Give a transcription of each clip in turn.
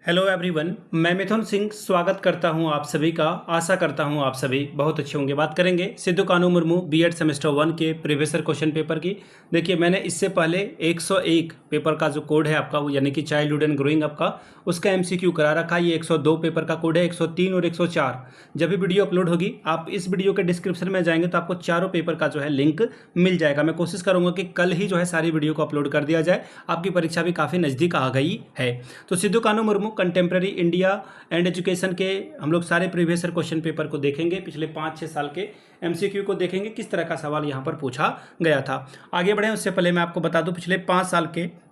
Hello everyone, मैं मिथुन सिंह स्वागत करता हूं आप सभी का। आशा करता हूं आप सभी बहुत अच्छे होंगे। बात करेंगे सिद्धू कानू मुर्मू बीएड सेमेस्टर 1 के प्रीवियस ईयर क्वेश्चन पेपर की। देखिए, मैंने इससे पहले 101 पेपर का जो कोड है आपका, वो यानी कि चाइल्डहुड एंड ग्रोइंग अप का, उसका एमसीक्यू करा रखा है। ये 102 पेपर का कोड है, 103 और 104। जब भी वीडियो अपलोड होगी, आप इस वीडियो के डिस्क्रिप्शन में जाएंगे तो आपको चारों पेपर का जो है लिंक मिल जाएगा। मैं कोशिश करूंगा कि कल ही जो है सारी वीडियो को अपलोड कर दिया जाए। आपकी परीक्षा भी काफ़ी नज़दीक आ गई है। तो Sidhu Kanu Murmu contemporary India and education के हम लोग सारे प्रीवियस ईयर क्वेश्चन पेपर को देखेंगे। पिछले 5-6 साल के एमसीक्यू को देखेंगे, किस तरह का सवाल यहाँ पर पूछा गया था। आगे बढ़े उससे पहले मैं आपको बता दूं, पिछले 5 साल के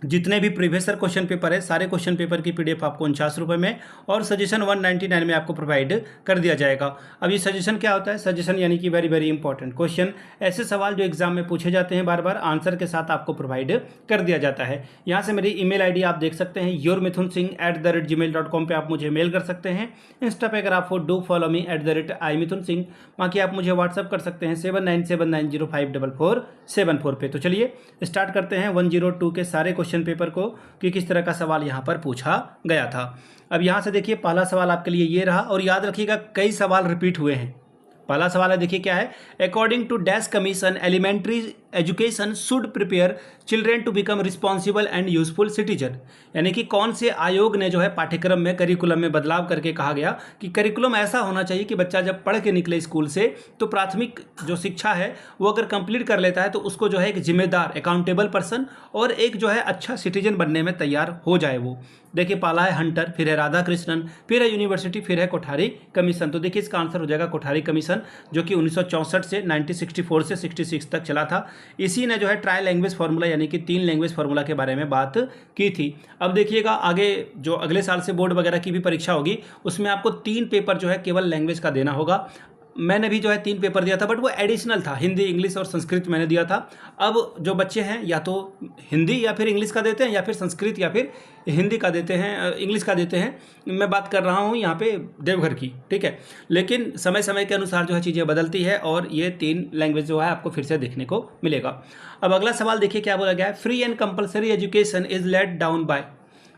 जितने भी प्रीवियस ईयर क्वेश्चन पेपर है, सारे क्वेश्चन पेपर की पीडीएफ आपको 49 रुपये में और सजेशन 199 में आपको प्रोवाइड कर दिया जाएगा। अब ये सजेशन क्या होता है? सजेशन यानी कि वेरी वेरी इंपॉर्टेंट क्वेश्चन, ऐसे सवाल जो एग्जाम में पूछे जाते हैं, बार बार आंसर के साथ आपको प्रोवाइड कर दिया जाता है। यहाँ से मेरी ईमेल आईडी आप देख सकते हैं, yourmithunsingh@gmail.com पे आप मुझे मेल कर सकते हैं। इंस्टा पे अगर आप डू फॉलो मी @imithunsingh, बाकी आप मुझे व्हाट्सअप कर सकते हैं 7979054474 पे। तो चलिए स्टार्ट करते हैं 102 के सारे क्वेश्चन पेपर को कि किस तरह का सवाल यहां पर पूछा गया था। अब यहां से देखिए, पहला सवाल आपके लिए ये रहा और याद रखिएगा कई सवाल रिपीट हुए हैं। पहला सवाल है, देखिए क्या है। According to dash commission elementary education should prepare children to become responsible and useful citizen. यानी कि कौन से आयोग ने जो है पाठ्यक्रम में, करिकुलम में बदलाव करके कहा गया कि करिकुलम ऐसा होना चाहिए कि बच्चा जब पढ़ के निकले स्कूल से तो प्राथमिक जो शिक्षा है वो अगर कंप्लीट कर लेता है तो उसको जो है एक जिम्मेदार, अकाउंटेबल पर्सन और एक जो है अच्छा सिटीजन बनने में तैयार हो जाए वो। देखिए, पहला है हंटर, फिर है राधा कृष्णन, फिर है यूनिवर्सिटी, फिर है कोठारी कमीशन। तो देखिए इसका आंसर हो जाएगा कोठारी कमीशन, जो कि 1964 से 1964 से 66 तक चला था। इसी ने जो है ट्राई लैंग्वेज फार्मूला यानी कि 3 लैंग्वेज फार्मूला के बारे में बात की थी। अब देखिएगा आगे जो अगले साल से बोर्ड वगैरह की भी परीक्षा होगी, उसमें आपको 3 पेपर जो है केवल लैंग्वेज का देना होगा। मैंने भी जो है 3 पेपर दिया था, बट वो एडिशनल था, हिंदी, इंग्लिश और संस्कृत मैंने दिया था। अब जो बच्चे हैं या तो हिंदी या फिर इंग्लिश का देते हैं या फिर संस्कृत या फिर हिंदी का देते हैं, इंग्लिश का देते हैं। मैं बात कर रहा हूँ यहाँ पे देवघर की, ठीक है। लेकिन समय समय के अनुसार जो है चीज़ें बदलती है और ये 3 लैंग्वेज जो है आपको फिर से देखने को मिलेगा। अब अगला सवाल देखिए क्या बोला गया है। Free and compulsory education is let down by.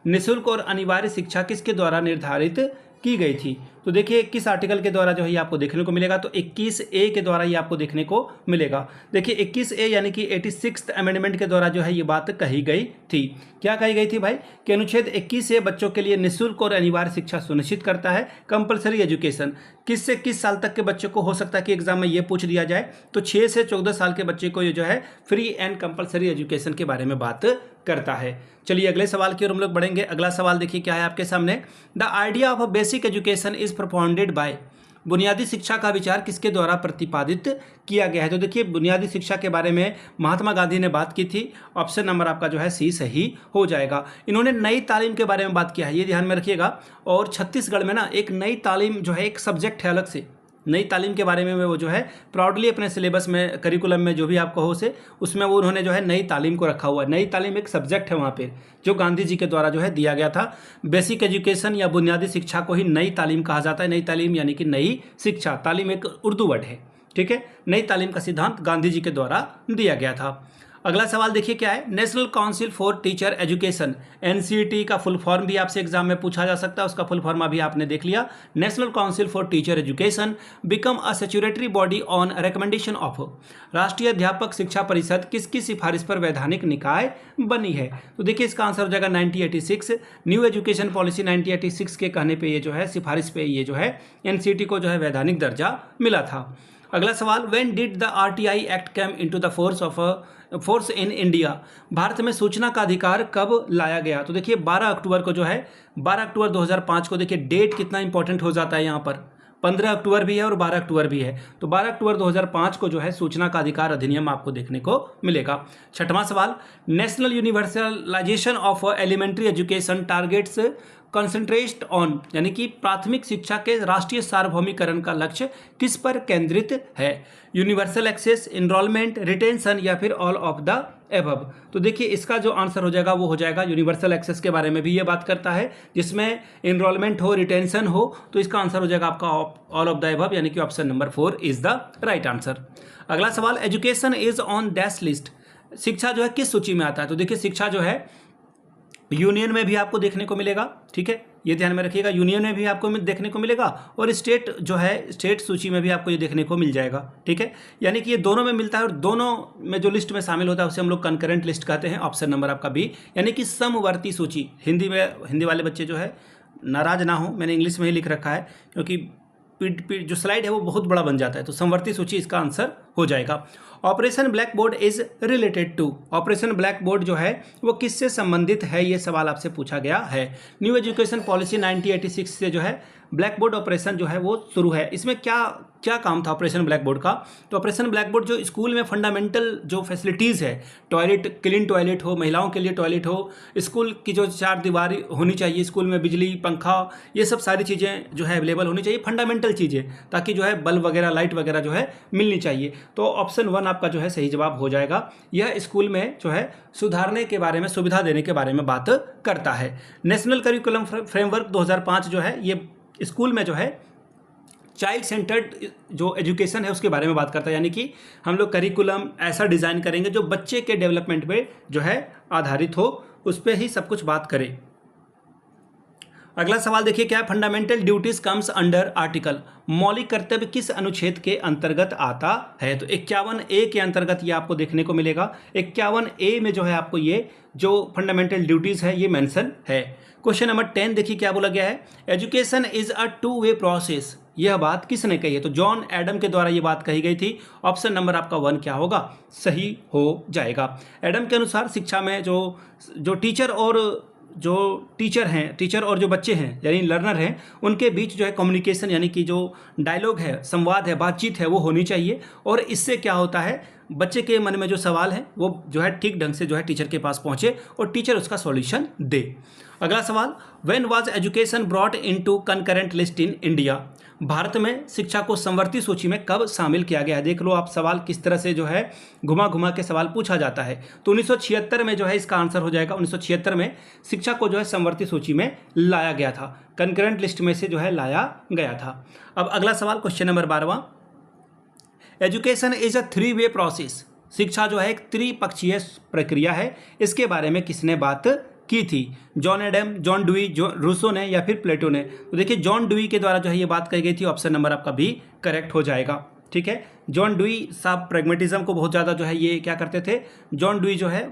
निःशुल्क और अनिवार्य शिक्षा किसके द्वारा निर्धारित की गई थी? तो देखिए 21 आर्टिकल के द्वारा जो है ये आपको देखने को मिलेगा। तो 21A के द्वारा ये आपको देखने को मिलेगा। देखिए 21A यानी कि 86th अमेंडमेंट के द्वारा जो है ये बात कही गई थी। क्या कही गई थी भाई? कि अनुच्छेद 21A बच्चों के लिए निःशुल्क और अनिवार्य शिक्षा सुनिश्चित करता है। कंपलसरी एजुकेशन किस से किस साल तक के बच्चे को हो सकता है कि एग्जाम में ये पूछ दिया जाए, तो 6 से 14 साल के बच्चे को ये जो है फ्री एंड कंपलसरी एजुकेशन के बारे में बात करता है। चलिए अगले सवाल की ओर हम लोग बढ़ेंगे। अगला सवाल देखिए क्या है आपके सामने। The idea of a basic education is propounded bye. बुनियादी शिक्षा का विचार किसके द्वारा प्रतिपादित किया गया है? तो देखिए बुनियादी शिक्षा के बारे में महात्मा गांधी ने बात की थी। ऑप्शन नंबर आपका जो है सी सही हो जाएगा। इन्होंने नई तालीम के बारे में बात किया है, ये ध्यान में रखिएगा। और छत्तीसगढ़ में ना एक नई तालीम जो है एक सब्जेक्ट है अलग से, नई तालीम के बारे में वो जो है प्राउडली अपने सिलेबस में, करिकुलम में जो भी आपको हो से उसमें वो उन्होंने जो है नई तालीम को रखा हुआ है। नई तालीम एक सब्जेक्ट है वहाँ पे जो गांधी जी के द्वारा जो है दिया गया था। बेसिक एजुकेशन या बुनियादी शिक्षा को ही नई तालीम कहा जाता है। नई तालीम यानी कि नई शिक्षा, तालीम एक उर्दू वर्ड है, ठीक है। नई तालीम का सिद्धांत गांधी जी के द्वारा दिया गया था। अगला सवाल देखिए क्या है। National council for teacher education, NCET का फुल फॉर्म भी आपसे एग्जाम में पूछा जा सकता है। उसका फुल फॉर्म अभी आपने देख लिया। National council for teacher education become a statutory body on recommendation of. राष्ट्रीय अध्यापक शिक्षा परिषद किसकी सिफारिश पर वैधानिक निकाय बनी है? तो देखिए इसका आंसर हो जाएगा 1986। न्यू एजुकेशन पॉलिसी 1986 के कहने पर ये जो है, सिफारिश पे ये जो है एनसीईटी को जो है वैधानिक दर्जा मिला था। अगला सवाल, when did the RTI act came into the force in India. Bharat में सूचना का अधिकार कब लाया गया? तो देखिए 12 अक्टूबर को जो है, 12 अक्टूबर 2005 को। देखिए डेट कितना इंपॉर्टेंट हो जाता है यहाँ पर, 15 अक्टूबर भी है और 12 अक्टूबर भी है। तो 12 अक्टूबर 2005 को जो है सूचना का अधिकार अधिनियम आपको देखने को मिलेगा। छठवां सवाल, national universalisation of elementary education targets concentrate on, यानी कि प्राथमिक शिक्षा के राष्ट्रीय सार्वभौमिकरण का लक्ष्य किस पर केंद्रित है? यूनिवर्सल एक्सेस, एनरोलमेंट, रिटेंशन या फिर ऑल ऑफ द एबव। तो देखिए इसका जो आंसर हो जाएगा वो हो जाएगा यूनिवर्सल एक्सेस के बारे में भी ये बात करता है, जिसमें एनरोलमेंट हो, रिटेंशन हो। तो इसका आंसर हो जाएगा आपका ऑल ऑफ द एबव, यानी कि option number 4 is the right answer. अगला सवाल, education is on dash list. शिक्षा जो है किस सूची में आता है? तो देखिए शिक्षा जो है यूनियन में भी आपको देखने को मिलेगा, ठीक है, ये ध्यान में रखिएगा, यूनियन में भी आपको देखने को मिलेगा और स्टेट जो है स्टेट सूची में भी आपको ये देखने को मिल जाएगा, ठीक है। यानी कि ये दोनों में मिलता है और दोनों में जो लिस्ट में शामिल होता है उसे हम लोग कंकरेंट लिस्ट कहते हैं। ऑप्शन नंबर आपका बी, यानी कि समवर्ती सूची। हिंदी में, हिंदी वाले बच्चे जो है नाराज ना हो, मैंने इंग्लिश में ही लिख रखा है क्योंकि जो स्लाइड है वो बहुत बड़ा बन जाता है, तो समवर्ती सूची इसका आंसर हो जाएगा। Operation blackboard is related to, operation blackboard जो है वो किससे संबंधित है, ये सवाल आपसे पूछा गया है। न्यू एजुकेशन पॉलिसी 1986 से जो है ब्लैक बोर्ड ऑपरेशन जो है वो शुरू है। इसमें क्या क्या काम था ऑपरेशन ब्लैक बोर्ड का? तो ऑपरेशन ब्लैक बोर्ड जो स्कूल में फंडामेंटल जो फैसिलिटीज़ है, टॉयलेट, क्लीन टॉयलेट हो, महिलाओं के लिए टॉयलेट हो, स्कूल की जो 4 दीवारी होनी चाहिए, स्कूल में बिजली, पंखा, ये सब सारी चीज़ें जो है अवेलेबल होनी चाहिए, फंडामेंटल चीज़ें, ताकि जो है बल्ब वगैरह, लाइट वगैरह जो है मिलनी चाहिए। तो ऑप्शन 1 आपका जो है सही जवाब हो जाएगा। यह स्कूल में जो है सुधारने के बारे में, सुविधा देने के बारे में बात करता है। नेशनल करिकुलम फ्रेमवर्क 2005 जो है ये स्कूल में जो है चाइल्ड सेंटर्ड जो एजुकेशन है उसके बारे में बात करता है, यानी कि हम लोग करिकुलम ऐसा डिज़ाइन करेंगे जो बच्चे के डेवलपमेंट पे जो है आधारित हो, उस पर ही सब कुछ बात करें। अगला सवाल देखिए क्या है, fundamental duties comes under article, मौलिक कर्तव्य किस अनुच्छेद के अंतर्गत आता है? तो 51A के अंतर्गत ये आपको देखने को मिलेगा। 51A में जो है आपको ये जो फंडामेंटल ड्यूटीज है ये मेंशन है। क्वेश्चन नंबर 10 देखिए क्या बोला गया है, education is a 2 way process, यह बात किसने कही है? तो जॉन एडम के द्वारा ये बात कही गई थी। ऑप्शन नंबर आपका 1 क्या होगा, सही हो जाएगा। एडम के अनुसार शिक्षा में जो टीचर हैं, टीचर और जो बच्चे हैं यानी लर्नर हैं, उनके बीच जो है कम्युनिकेशन यानी कि जो डायलॉग है, संवाद है, बातचीत है, वो होनी चाहिए। और इससे क्या होता है, बच्चे के मन में जो सवाल है वो जो है ठीक ढंग से जो है टीचर के पास पहुंचे और टीचर उसका सॉल्यूशन दे। अगला सवाल, when was education brought into concurrent list in India, Bharat में शिक्षा को समवर्ती सूची में कब शामिल किया गया है? देख लो आप सवाल किस तरह से जो है घुमा घुमा के सवाल पूछा जाता है। तो 1976 में जो है इसका आंसर हो जाएगा। 1976 में शिक्षा को जो है समवर्ती सूची में लाया गया था, कंकरेंट लिस्ट में से जो है लाया गया था। अब अगला सवाल question number 12, education is a 3 way process, शिक्षा जो है एक त्रिपक्षीय प्रक्रिया है, इसके बारे में किसने बात की थी? John Adam, John Dewey, Rousseau ने या फिर प्लेटो ने? तो देखिए जॉन डुई के द्वारा जो है ये बात कही गई थी। ऑप्शन नंबर आपका भी करेक्ट हो जाएगा, ठीक है। जॉन डुई साहब प्रैग्मेटिज्म को बहुत ज़्यादा जो है ये क्या करते थे, जॉन डुई जो है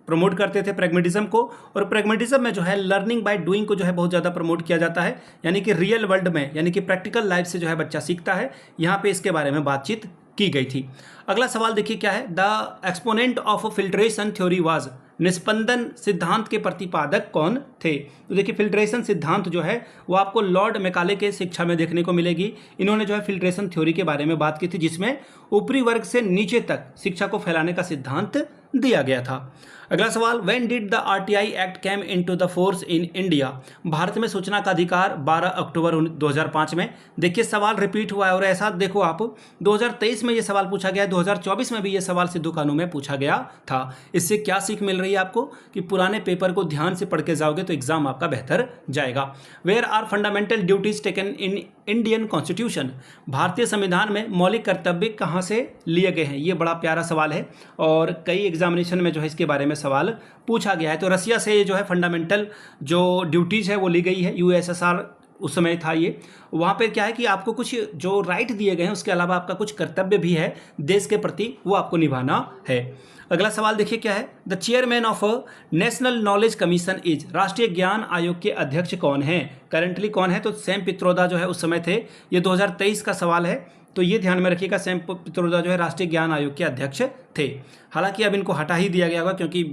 प्रमोट करते थे प्रैग्मेटिज्म को, और प्रैग्मेटिज्म में जो है लर्निंग बाय डूइंग को जो है बहुत ज़्यादा प्रमोट किया जाता है, यानी कि रियल वर्ल्ड में, यानी कि प्रैक्टिकल लाइफ से जो है बच्चा सीखता है। यहाँ पे इसके बारे में बातचीत की गई थी। अगला सवाल देखिए क्या है, the exponent of filtration theory was, निस्पंदन सिद्धांत के प्रतिपादक कौन थे? तो देखिए फिल्ट्रेशन सिद्धांत जो है वो आपको लॉर्ड मैकाले के शिक्षा में देखने को मिलेगी। इन्होंने जो है फिल्ट्रेशन थ्योरी के बारे में बात की थी, जिसमें ऊपरी वर्ग से नीचे तक शिक्षा को फैलाने का सिद्धांत दिया गया था। अगला सवाल, when did the RTI act came into the force in India, Bharat में सूचना का अधिकार 12 अक्टूबर 2005 में। देखिए सवाल रिपीट हुआ है और ऐसा देखो आप 2023 में ये सवाल पूछा गया है, 2024 में भी ये सवाल सिद्धू कानून में पूछा गया था। इससे क्या सीख मिल रही है आपको कि पुराने पेपर को ध्यान से पढ़ के जाओगे तो एग्जाम आपका बेहतर जाएगा। Where are fundamental duties taken in Indian constitution, भारतीय संविधान में मौलिक कर्तव्य कहाँ से लिए गए हैं? ये बड़ा प्यारा सवाल है और कई एग्जामिनेशन में जो है इसके बारे में सवाल पूछा गया है। तो रसिया से जो है फंडामेंटल जो ड्यूटीज़ है वो ली गई है, यूएसएसआर उस समय था ये। वहाँ पे क्या है कि आपको कुछ जो राइट दिए गए हैं उसके अलावा आपका कुछ कर्तव्य भी है देश के प्रति, वो आपको निभाना है। अगला सवाल देखिए क्या है, the chairman of national knowledge commission is, राष्ट्रीय ज्ञान आयोग के अध्यक्ष कौन है? करेंटली कौन है? तो सैम पित्रोदा जो है उस समय थे। ये 2023 का सवाल है, तो ये ध्यान में रखिएगा, सैम पित्रोदा जो है राष्ट्रीय ज्ञान आयोग के अध्यक्ष थे। हालांकि अब इनको हटा ही दिया गया होगा क्योंकि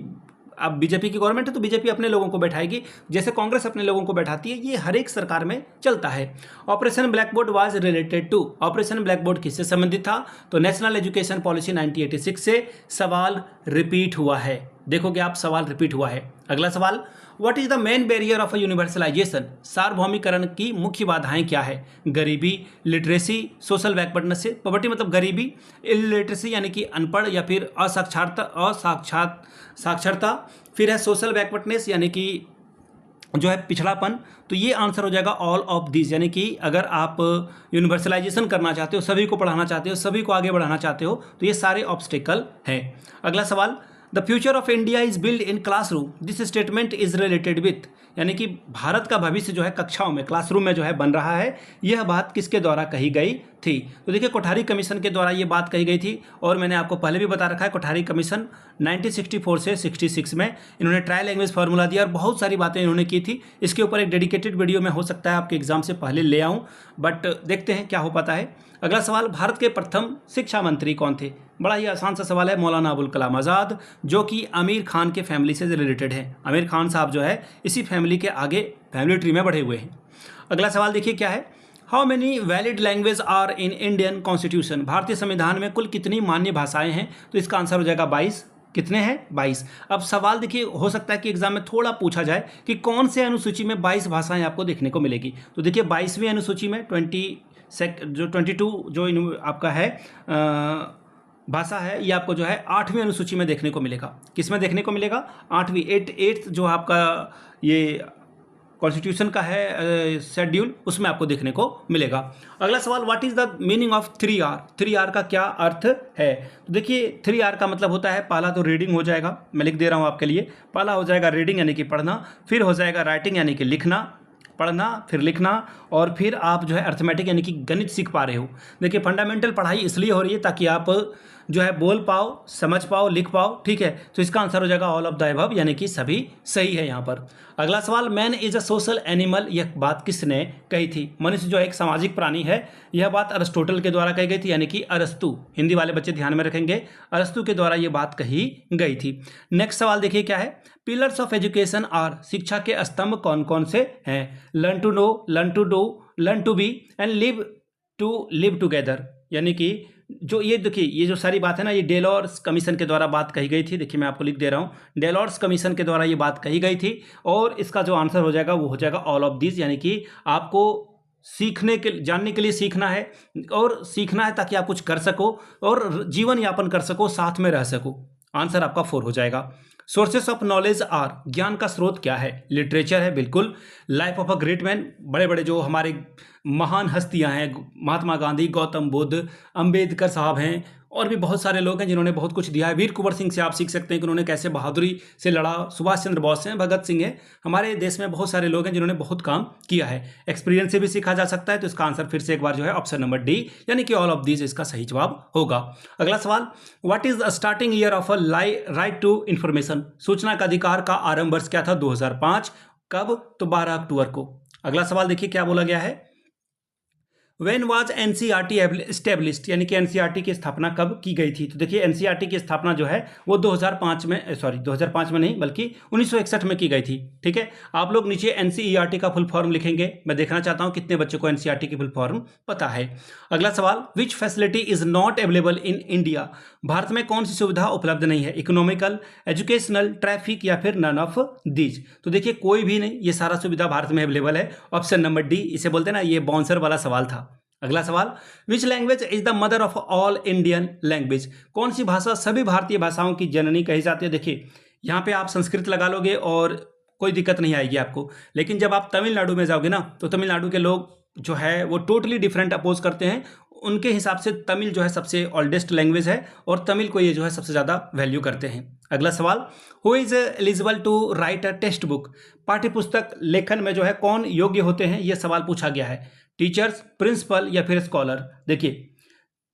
अब बीजेपी की गवर्नमेंट है तो बीजेपी अपने लोगों को बैठाएगी, जैसे कांग्रेस अपने लोगों को बैठाती है, ये हर एक सरकार में चलता है। Operation blackboard was related to, operation blackboard किससे संबंधित था? तो नेशनल एजुकेशन पॉलिसी 1986 से सवाल रिपीट हुआ है। देखोगे आप सवाल रिपीट हुआ है। अगला सवाल, what is the main barrier of a universalization, सार्वभौमिकरण की मुख्य बाधाएं क्या है? गरीबी, लिटरेसी, सोशल बैकवर्डनेस से, पॉवर्टी मतलब गरीबी, इलिटरेसी यानी कि अनपढ़ या फिर साक्षरता, फिर है सोशल बैकवर्डनेस यानी कि जो है पिछड़ापन। तो ये आंसर हो जाएगा ऑल ऑफ दिस, यानी कि अगर आप यूनिवर्सलाइजेशन करना चाहते हो, सभी को पढ़ाना चाहते हो, सभी को आगे बढ़ाना चाहते हो, तो ये सारे ऑब्स्टेकल हैं। अगला सवाल, the future of India is build in classroom, this statement is related with, यानी कि भारत का भविष्य जो है कक्षाओं में, क्लासरूम में जो है बन रहा है, यह बात किसके द्वारा कही गई थी? तो देखिए कोठारी कमीशन के द्वारा ये बात कही गई थी, और मैंने आपको पहले भी बता रखा है कोठारी कमीशन 1964 से 66 में इन्होंने ट्राई लैंग्वेज फार्मूला दिया और बहुत सारी बातें इन्होंने की थी। इसके ऊपर एक डेडिकेटेड वीडियो में हो सकता है आपके एग्जाम से पहले ले आऊँ, बट देखते हैं क्या हो पाता है। अगला सवाल, भारत के प्रथम शिक्षा मंत्री कौन थे? बड़ा ही आसान सा सवाल है, मौलाना अबुल कलाम आज़ाद, जो कि आमिर खान के फैमिली से रिलेटेड है। आमिर खान साहब जो है इसी फैमिली के आगे फैमिली ट्री में बढ़े हुए हैं। अगला सवाल देखिए क्या है, how many valid language are in Indian constitution, भारतीय संविधान में कुल कितनी मान्य भाषाएं हैं? तो इसका आंसर हो जाएगा 22। कितने हैं? 22। अब सवाल देखिए, हो सकता है कि एग्जाम में थोड़ा पूछा जाए कि कौन से अनुसूची में 22 भाषाएं आपको देखने को मिलेगी। तो देखिए 22वीं अनुसूची में 22 जो आपका है भाषा है, ये आपको जो है 8वीं अनुसूची में देखने को मिलेगा। किस में देखने को मिलेगा? 8वीं, 8th जो आपका ये कॉन्स्टिट्यूशन का है शेड्यूल, उसमें आपको देखने को मिलेगा। अगला सवाल, what is the meaning of 3R, 3R का क्या अर्थ है? तो देखिए 3R का मतलब होता है, पहला तो रीडिंग हो जाएगा, मैं लिख दे रहा हूँ आपके लिए। पहला हो जाएगा रीडिंग यानी कि पढ़ना, फिर हो जाएगा राइटिंग यानी कि लिखना, पढ़ना फिर लिखना, और फिर आप जो है अर्थमेटिक यानी कि गणित सीख पा रहे हो। देखिए फंडामेंटल पढ़ाई इसलिए हो रही है ताकि आप जो है बोल पाओ, समझ पाओ, लिख पाओ, ठीक है। तो इसका आंसर हो जाएगा ऑल ऑफ द अबव, यानी कि सभी सही है यहाँ पर। अगला सवाल, man is a social animal, यह बात किसने कही थी? मनुष्य जो है एक सामाजिक प्राणी है, यह बात अरिस्टोटल के द्वारा कही गई थी, यानी कि अरस्तु। हिंदी वाले बच्चे ध्यान में रखेंगे, अरस्तु के द्वारा यह बात कही गई थी। नेक्स्ट सवाल देखिए क्या है, पिलर्स ऑफ एजुकेशन आर, शिक्षा के स्तंभ कौन कौन से हैं? Learn to know, learn to do, learn to be and live together, यानी कि जो ये देखिए ये जो सारी बात है ना, ये डेलॉर्स कमीशन के द्वारा बात कही गई थी। देखिए मैं आपको लिख दे रहा हूँ, डेलॉर्स कमीशन के द्वारा ये बात कही गई थी, और इसका जो आंसर हो जाएगा वो हो जाएगा ऑल ऑफ दिस, यानी कि आपको सीखने के, जानने के लिए सीखना है, और सीखना है ताकि आप कुछ कर सको और जीवन यापन कर सको, साथ में रह सको। आंसर आपका 4 हो जाएगा। सोर्सेस ऑफ नॉलेज आर, ज्ञान का स्रोत क्या है? लिटरेचर है, बिल्कुल। Life of a great man, बड़े बड़े जो हमारे महान हस्तियां हैं, महात्मा गांधी, गौतम बुद्ध, अंबेडकर साहब हैं, और भी बहुत सारे लोग हैं जिन्होंने बहुत कुछ दिया है। वीर कुंवर सिंह से आप सीख सकते हैं कि उन्होंने कैसे बहादुरी से लड़ा। सुभाष चंद्र बोस हैं, भगत सिंह है, हमारे देश में बहुत सारे लोग हैं जिन्होंने बहुत काम किया है। एक्सपीरियंस से भी सीखा जा सकता है। तो इसका आंसर फिर से एक बार जो है ऑप्शन नंबर डी, यानी कि ऑल ऑफ दीज इसका सही जवाब होगा। अगला सवाल, what is the starting year of a right to information, सूचना का अधिकार का आरंभ वर्ष क्या था? 2005। कब? तो 12 अक्टूबर को। अगला सवाल देखिए क्या बोला गया है, When was NCERT established, यानी कि NCERT की स्थापना कब की गई थी? तो देखिए NCERT की स्थापना जो है वो 2005 में, सॉरी 2005 में नहीं बल्कि 1961 में की गई थी, ठीक है। आप लोग नीचे NCERT का फुल फॉर्म लिखेंगे, मैं देखना चाहता हूं कितने बच्चों को NCERT की फुल फॉर्म पता है। अगला सवाल, which facility is not available in India, Bharat में कौन सी सुविधा उपलब्ध नहीं है? इकोनॉमिकल, एजुकेशनल, ट्रैफिक या फिर नन ऑफ दीज। तो देखिए कोई भी नहीं, ये सारा सुविधा भारत में अवेलेबल है। ऑप्शन नंबर डी, इसे बोलते हैं ना, ये बाउंसर वाला सवाल था। अगला सवाल, which language is the mother of all Indian language, कौन सी भाषा सभी भारतीय भाषाओं की जननी कही जाती है? देखिए यहाँ पे आप संस्कृत लगा लोगे और कोई दिक्कत नहीं आएगी आपको, लेकिन जब आप तमिलनाडु में जाओगे ना, तो तमिलनाडु के लोग जो है वो टोटली डिफरेंट अपोज करते हैं। उनके हिसाब से तमिल जो है सबसे ओल्डेस्ट लैंग्वेज है, और तमिल को ये जो है सबसे ज़्यादा वैल्यू करते हैं। अगला सवाल, who is eligible to write a text book, पाठ्य पुस्तक लेखन में जो है कौन योग्य होते हैं? ये सवाल पूछा गया है। टीचर्स, प्रिंसिपल या फिर स्कॉलर। देखिए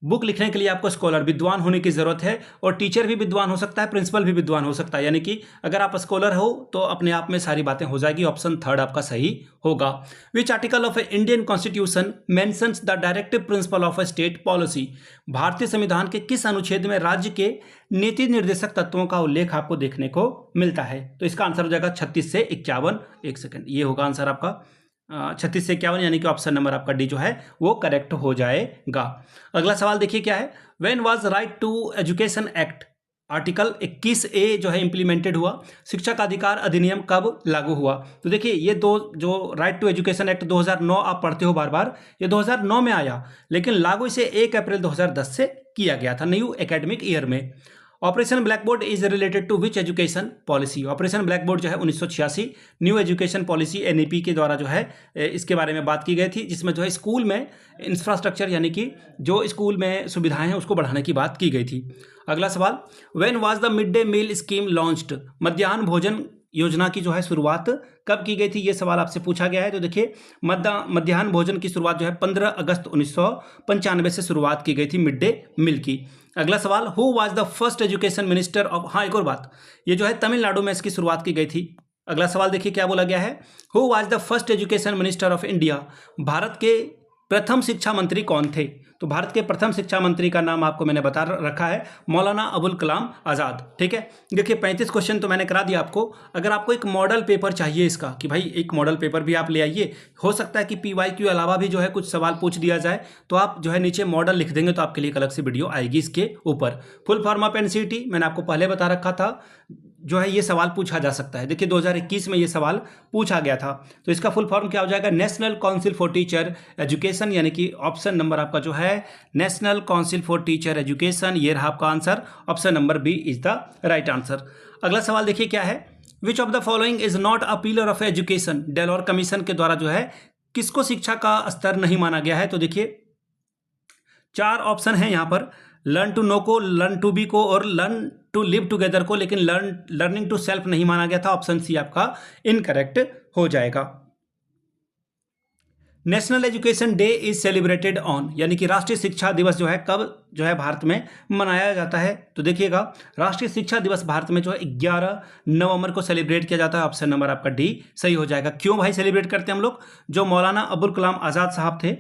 बुक लिखने के लिए आपको स्कॉलर, विद्वान होने की जरूरत है, और टीचर भी विद्वान हो सकता है, प्रिंसिपल भी विद्वान हो सकता है, यानी कि अगर आप स्कॉलर हो तो अपने आप में सारी बातें हो जाएगी। ऑप्शन 3 आपका सही होगा। विच article of Indian constitution mentions the directive principle of state policy, भारतीय संविधान के किस अनुच्छेद में राज्य के नीति निर्देशक तत्वों का उल्लेख आपको देखने को मिलता है? तो इसका आंसर हो जाएगा 36 से 51। एक सेकंड, ये होगा आंसर आपका 36 से 51, यानी कि ऑप्शन नंबर आपका डी जो है वो करेक्ट हो जाएगा। अगला सवाल देखिए क्या है, when was right to education act, article 21A जो है इंप्लीमेंटेड हुआ, शिक्षा का अधिकार अधिनियम कब लागू हुआ? तो देखिए ये दो, जो राइट टू एजुकेशन एक्ट 2009 आप पढ़ते हो बार बार, ये 2009 में आया, लेकिन लागू इसे 1 अप्रैल 2010 से किया गया था, न्यू एकेडमिक ईयर में। Operation blackboard is related to which education policy? Operation blackboard जो है 1986 न्यू एजुकेशन पॉलिसी एनईपी के द्वारा जो है इसके बारे में बात की गई थी, जिसमें जो है स्कूल में इंफ्रास्ट्रक्चर यानी कि जो स्कूल में सुविधाएं हैं उसको बढ़ाने की बात की गई थी। अगला सवाल, when was the mid day meal scheme launched? मध्याह्न भोजन योजना की जो है शुरुआत कब की गई थी, ये सवाल आपसे पूछा गया है। तो देखिए मध्याह्न भोजन की शुरुआत जो है 15 अगस्त 1995 से शुरुआत की गई थी मिड डे मील की। अगला सवाल, who was the first education minister of, हाँ एक और बात, ये जो है तमिलनाडु में इसकी शुरुआत की गई थी। अगला सवाल देखिए क्या बोला गया है, who was the first education minister of India? Bharat के प्रथम शिक्षा मंत्री कौन थे? तो भारत के प्रथम शिक्षा मंत्री का नाम आपको मैंने बता रखा है, मौलाना अबुल कलाम आज़ाद। ठीक है, देखिए 35 क्वेश्चन तो मैंने करा दिया आपको। अगर आपको एक मॉडल पेपर चाहिए इसका कि भाई एक मॉडल पेपर भी आप ले आइए, हो सकता है कि PYQ अलावा भी जो है कुछ सवाल पूछ दिया जाए, तो आप जो है नीचे मॉडल लिख देंगे तो आपके लिए एक अलग से वीडियो आएगी इसके ऊपर। फुल फॉर्म ऑफ NCERT मैंने आपको पहले बता रखा था, जो है ये सवाल पूछा जा सकता है। देखिए 2021 में ये सवाल पूछा गया था। तो इसका फुल फॉर्म क्या हो जाएगा, national council for teacher education, यानी कि ऑप्शन नंबर आपका जो है national council for teacher education, ये रहा आपका answer. Option number B is the right answer. अगला सवाल देखिए क्या है, which of the following is not a pillar of education? Delors commission के द्वारा जो है किसको शिक्षा का स्तर नहीं माना गया है? तो देखिए 4 ऑप्शन है यहाँ पर, लर्न टू नो को, लर्न टू बी को और लर्न टू लिव टुगेदर को, लेकिन लर्निंग टू सेल्फ नहीं माना गया था। ऑप्शन सी आपका इनकरेक्ट हो जाएगा। National education day is celebrated on, यानी कि राष्ट्रीय शिक्षा दिवस जो है कब जो है भारत में मनाया जाता है? तो देखिएगा राष्ट्रीय शिक्षा दिवस भारत में जो है 11 नवंबर को सेलिब्रेट किया जाता है। ऑप्शन नंबर आपका डी सही हो जाएगा। क्यों भाई सेलिब्रेट करते हैं हम लोग? जो मौलाना अबुल कलाम आज़ाद साहब थे,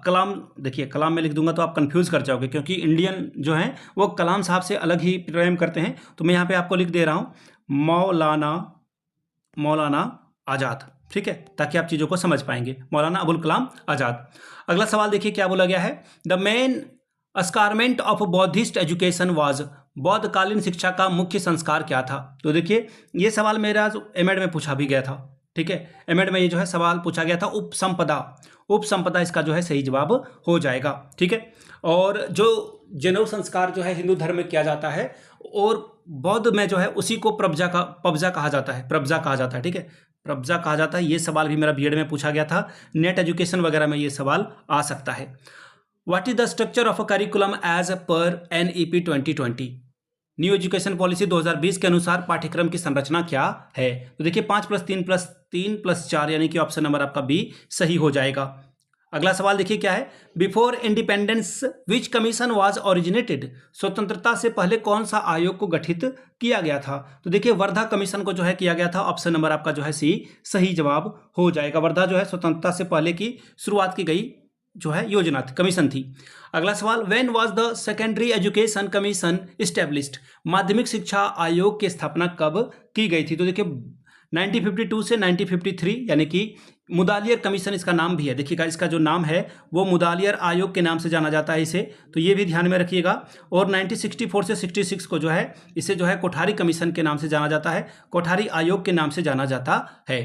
कलाम, देखिए कलाम में लिख दूंगा तो आप कंफ्यूज कर जाओगे, क्योंकि इंडियन जो हैं वो कलाम साहब से अलग ही प्रेम करते हैं। तो मैं यहाँ पे आपको लिख दे रहा हूँ मौलाना आज़ाद, ठीक है, ताकि आप चीज़ों को समझ पाएंगे। मौलाना अबुल कलाम आज़ाद। अगला सवाल देखिए क्या बोला गया है, the main achievement of Buddhist education was? बौद्धकालीन शिक्षा का मुख्य संस्कार क्या था? तो देखिए ये सवाल मेरा एमएड में पूछा भी गया था। ठीक है, एमएड में ये जो है सवाल पूछा गया था, उपसंपदा इसका जो है सही जवाब हो जाएगा। ठीक है, और जो जनेऊ संस्कार जो है हिंदू धर्म में किया जाता है, और बौद्ध में जो है उसी को पब्जा कहा जाता है। ठीक है, पब्जा कहा जाता है। ये सवाल भी मेरा बीएड में पूछा गया था, नेट एजुकेशन वगैरह में ये सवाल आ सकता है। What is the structure of a curriculum as per NEP 2020? New education policy 2020 के अनुसार पाठ्यक्रम की संरचना क्या है? तो देखिए 5+3+3+4, यानी कि ऑप्शन नंबर आपका बी सही हो जाएगा। अगला सवाल देखिए क्या है, before independence which commission was originated? स्वतंत्रता से पहले कौन सा आयोग को गठित किया गया था? तो देखिए वर्धा कमीशन को जो है किया गया था। ऑप्शन नंबर आपका जो है सी सही जवाब हो जाएगा। वर्धा जो है स्वतंत्रता से पहले की शुरुआत की गई जो है योजना थी, कमीशन थी। अगला सवाल, when was the secondary education commission established? माध्यमिक शिक्षा आयोग की स्थापना कब की गई थी? तो देखिए 1952 से 1953, यानी कि मुदालियर कमीशन इसका नाम भी है। देखिएगा इसका जो नाम है वो मुदालियर आयोग के नाम से जाना जाता है इसे, तो ये भी ध्यान में रखिएगा। और 1964 से 66 को जो है इसे जो है कोठारी कमीशन के नाम से जाना जाता है, कोठारी आयोग के नाम से जाना जाता है।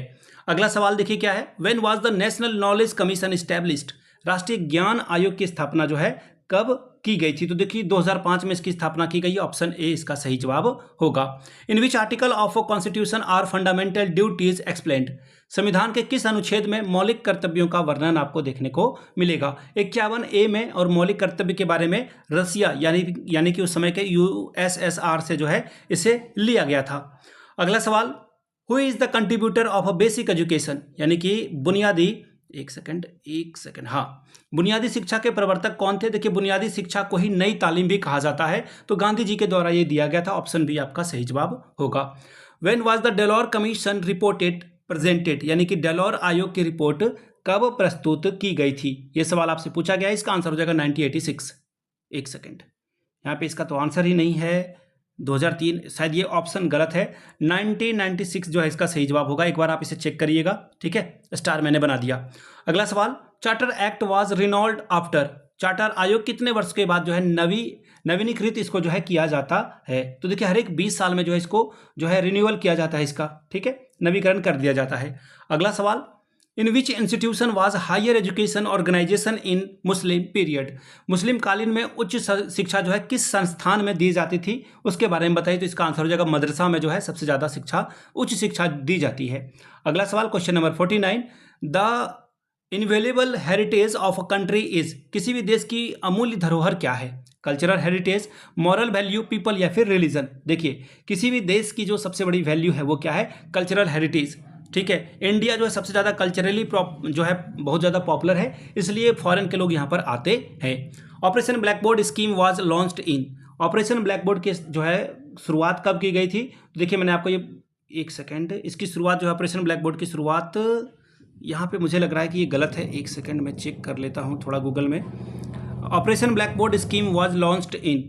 अगला सवाल देखिए क्या है, when was the national knowledge commission established? राष्ट्रीय ज्ञान आयोग की स्थापना जो है कब की गई थी? तो देखिए 2005 में इसकी स्थापना की गई है। ऑप्शन ए इसका सही जवाब होगा। In which article of constitution are fundamental duties explained? संविधान के किस अनुच्छेद में मौलिक कर्तव्यों का वर्णन आपको देखने को मिलेगा? 51A में, और मौलिक कर्तव्य के बारे में रसिया यानी कि उस समय के USSR से जो है इसे लिया गया था। अगला सवाल, who is the contributor of a basic education? यानी कि बुनियादी, एक सेकंड, हाँ, बुनियादी शिक्षा के प्रवर्तक कौन थे? देखिए बुनियादी शिक्षा को ही नई तालीम भी कहा जाता है, तो गांधी जी के द्वारा ये दिया गया था। ऑप्शन बी आपका सही जवाब होगा। When was the Delors commission reported presented? यानी कि डेलोर आयोग की रिपोर्ट कब प्रस्तुत की गई थी? ये सवाल आपसे पूछा गया है। इसका आंसर हो जाएगा 1986। एक सेकेंड, यहाँ पे इसका तो आंसर ही नहीं है, 2003, शायद ये ऑप्शन गलत है। 1996 जो है इसका सही जवाब होगा। एक बार आप इसे चेक करिएगा, ठीक है, स्टार मैंने बना दिया। अगला सवाल, charter act was Reynold after? Charter आयोग कितने वर्ष के बाद जो है नवीनीकृत इसको जो है किया जाता है? तो देखिए हर एक 20 साल में जो है इसको जो है रिन्यूअल किया जाता है इसका, ठीक है, नवीकरण कर दिया जाता है। अगला सवाल, in which institution was higher education organisation in Muslim period. मुस्लिम कालीन में उच्च शिक्षा जो है किस संस्थान में दी जाती थी उसके बारे में बताइए। तो इसका आंसर हो जाएगा मदरसा में जो है सबसे ज़्यादा शिक्षा, उच्च शिक्षा दी जाती है। अगला सवाल question number 49, the invaluable heritage of a country is. किसी भी देश की अमूल्य धरोहर क्या है? Cultural heritage, moral value, people या फिर रिलीजन। देखिए किसी भी देश की जो सबसे बड़ी वैल्यू है वो क्या है? Cultural heritage. ठीक है, इंडिया जो है सबसे ज़्यादा कल्चरली जो है बहुत ज़्यादा पॉपुलर है, इसलिए फॉरेन के लोग यहाँ पर आते हैं। Operation black board scheme was launched in. Operation black board की जो है शुरुआत कब की गई थी? देखिए मैंने आपको ये एक सेकेंड, इसकी शुरुआत जो है ऑपरेशन ब्लैक बोर्ड की शुरुआत यहाँ पे मुझे लग रहा है कि ये गलत है, एक सेकेंड मैं चेक कर लेता हूँ थोड़ा गूगल में। Operation black board scheme was launched in,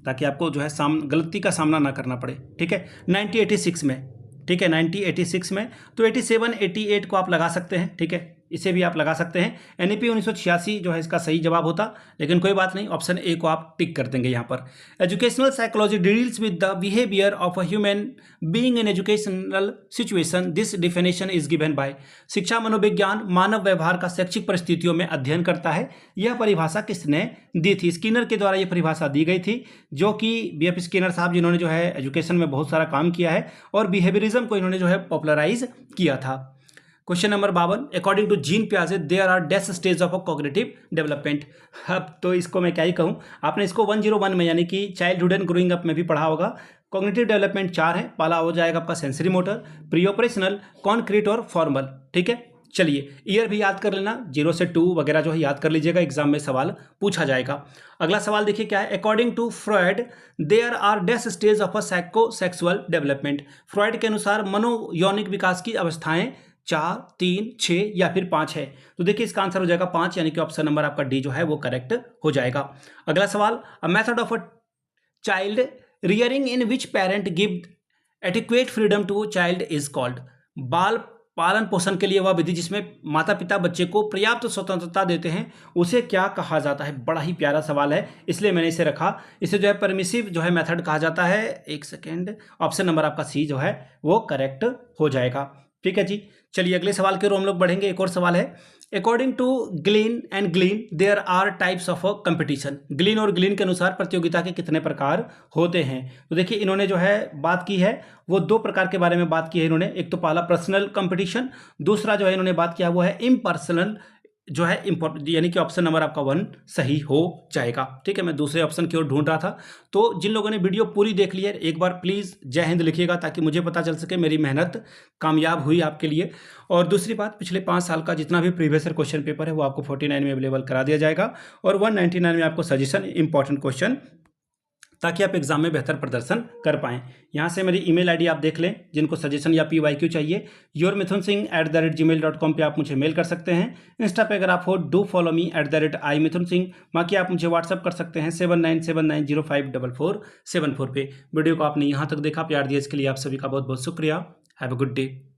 ताकि आपको जो है गलती का सामना ना करना पड़े। ठीक है, 1986 में। ठीक है, 1986 में। तो 87, 88 को आप लगा सकते हैं। ठीक है, इसे भी आप लगा सकते हैं। एनईपी 1986 जो है इसका सही जवाब होता, लेकिन कोई बात नहीं, ऑप्शन ए को आप टिक कर देंगे यहाँ पर। Educational psychology deals with the behaviour of a human being in educational situation, this definition is given by. शिक्षा मनोविज्ञान मानव व्यवहार का शैक्षिक परिस्थितियों में अध्ययन करता है। यह परिभाषा किसने दी थी? स्किनर के द्वारा यह परिभाषा दी गई थी, जो कि बीएफ स्किनर साहब जिन्होंने जो है एजुकेशन में बहुत सारा काम किया है और बिहेवियरिज्म को इन्होंने जो है पॉपुलराइज किया था। Question number 52, according to Jean पियाजे there are dash stage of a cognitive development. अब तो इसको मैं क्या ही कहूँ, आपने इसको 101 में यानी कि चाइल्डहुड एंड ग्रोइंग अप में भी पढ़ा होगा। कॉग्निटिव डेवलपमेंट 4 है। पहला हो जाएगा आपका sensory motor, pre operational, concrete और फॉर्मल। ठीक है, चलिए ईयर भी याद कर लेना, 0 से 2 वगैरह जो है याद कर लीजिएगा, एग्जाम में सवाल पूछा जाएगा। अगला सवाल देखिए क्या है, according to Freud there are dash stage of a psychosexual development. Freud के अनुसार मनोयौनिक विकास की अवस्थाएं 4, 3, 6 या फिर 5 है। तो देखिए इसका आंसर हो जाएगा 5, यानी कि ऑप्शन नंबर आपका डी जो है वो करेक्ट हो जाएगा। अगला सवाल, a method of a child rearing in which parent give adequate freedom to child is called. बाल पालन पोषण के लिए वह विधि जिसमें माता पिता बच्चे को पर्याप्त स्वतंत्रता देते हैं उसे क्या कहा जाता है? बड़ा ही प्यारा सवाल है, इसलिए मैंने इसे रखा। इसे जो है परमिसिव जो है मेथड कहा जाता है। एक सेकेंड, ऑप्शन नंबर आपका सी जो है वो करेक्ट हो जाएगा। ठीक है जी, चलिए अगले सवाल की ओर हम लोग बढ़ेंगे। एक और सवाल है, according to Glean and Glean there are types of competition. Glean और ग्लीन के अनुसार प्रतियोगिता के कितने प्रकार होते हैं? तो देखिए इन्होंने जो है बात की है वो 2 प्रकार के बारे में बात की है इन्होंने। एक तो पहला पर्सनल कंपटीशन, दूसरा जो है इन्होंने बात किया वो है इम्पर्सनल जो है इम्पोर्टेंट, यानी कि ऑप्शन नंबर आपका 1 सही हो जाएगा। ठीक है, मैं दूसरे ऑप्शन की ओर ढूंढ रहा था। तो जिन लोगों ने वीडियो पूरी देख ली है एक बार प्लीज़ जय हिंद लिखिएगा, ताकि मुझे पता चल सके मेरी मेहनत कामयाब हुई आपके लिए। और दूसरी बात, पिछले 5 साल का जितना भी प्रीवियस ईयर क्वेश्चन पेपर है वो आपको 49 में अवेलेबल करा दिया जाएगा, और 199 में आपको सजेशन इंपॉर्टेंट क्वेश्चन, ताकि आप एग्जाम में बेहतर प्रदर्शन कर पाएं। यहाँ से मेरी ईमेल आईडी आप देख लें, जिनको सजेशन या PYQ चाहिए yourmithunsingh@gmail.com पे आप मुझे मेल कर सकते हैं। इंस्टा पे अगर आप हो डू फॉलो मी @imithunsingh। बाकी आप मुझे व्हाट्सअप कर सकते हैं 7979054474 पे। वीडियो को आपने यहाँ तक देखा, प्यार दिया इसके लिए आप सभी का बहुत बहुत शुक्रिया। Have a good day.